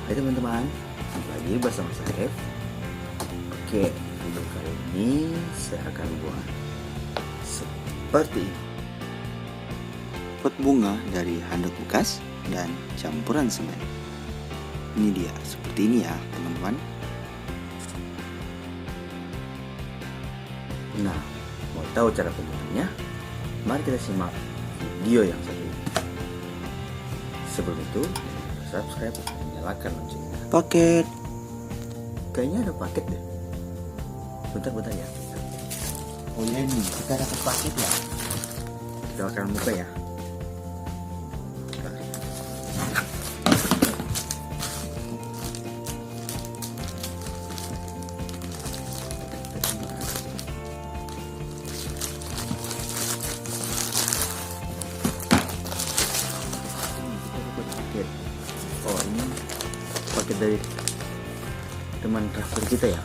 Hai teman-teman, kembali lagi bersama saya. Oke, untuk kali ini saya akan buat seperti ini. Pot bunga dari handuk bekas dan campuran semen. Ini dia, seperti ini ya teman-teman. Nah, mau tahu cara pembuatannya? Mari kita simak video yang satu ini. Sebelum itu, subscribe dan nyalakan loncengnya. Paket. Kayaknya ada paket deh. Bentar ya. Oh iya nih, kita dapat paket ya. Kita akan buka ya. Oh ini paket dari teman crafter kita ya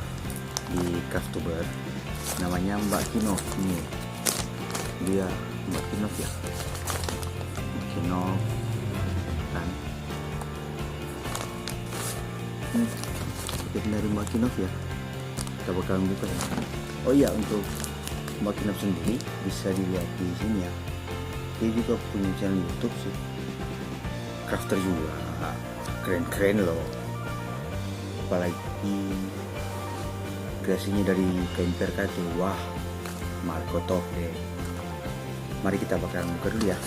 di craftuber, namanya Mbak Kinov. Ini dia Mbak Kinov ya, Mbak Kinov kan. Ini paket dari Mbak Kinov ya, kita bakalan buka ya. Oh iya, untuk Mbak Kinov sendiri bisa dilihat di sini ya, dia juga punya channel YouTube sih, crafter juga, keren loh. Apalagi kreasinya dari kain perka tuh, wah, Marco top deh. Mari kita bakalan buka dulu ya.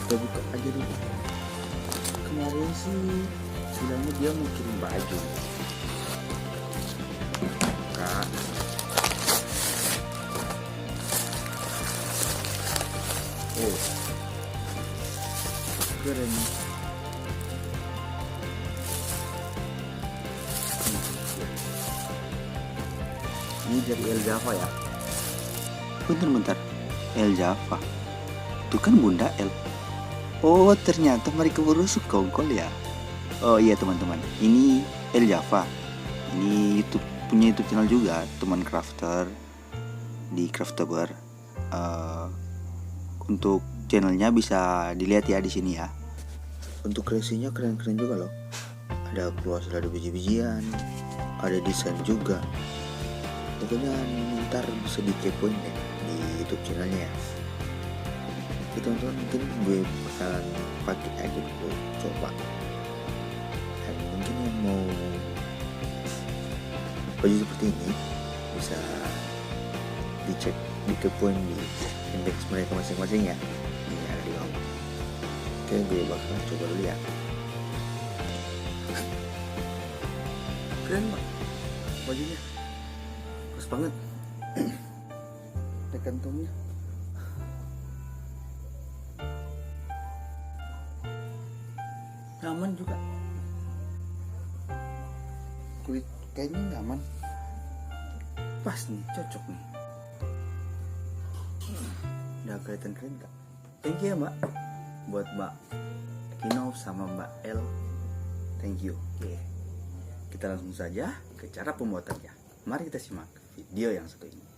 Kita buka aja dulu. Kemarin sih bilangnya dia mau kirim baju. Buka. Oh, keren. Ini dari El Java ya. Bentar, El Java itu kan Bunda El. Oh ternyata mereka baru sekongkol ya. Oh iya teman-teman, ini El Java. Ini punya YouTube channel juga, teman crafter di craftuber. Untuk channelnya bisa dilihat ya di sini ya. Untuk kreasinya keren-keren juga loh. Ada keluar ada biji-bijian, ada desain juga. Pokoknya ntar bisa dikepoin deh di YouTube channelnya ya. Teman-teman, mungkin gue bakalan pakai aja dulu, coba. Dan mungkin yang mau baju seperti ini bisa dicek, dikepoin di index mereka masing-masing ya. Ini ada di bawah. Oke, gue bakal coba dulu ya. Keren banget bajunya, pas banget. Tergantungnya nyaman juga, kulit kayaknya nyaman, pas nih, cocok nih. Udah kelihatan keren gak? Thank you ya Mbak, buat Mbak Kinov sama Mbak L, thank you. Oke, kita langsung saja ke cara pembuatannya. Mari kita simak video yang satu ini.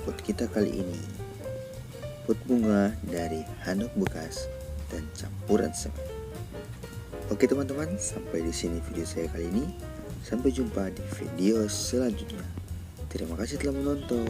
pot kita kali ini. Pot bunga dari handuk bekas dan campuran semen. Oke teman-teman, sampai di sini video saya kali ini. Sampai jumpa di video selanjutnya. Terima kasih telah menonton.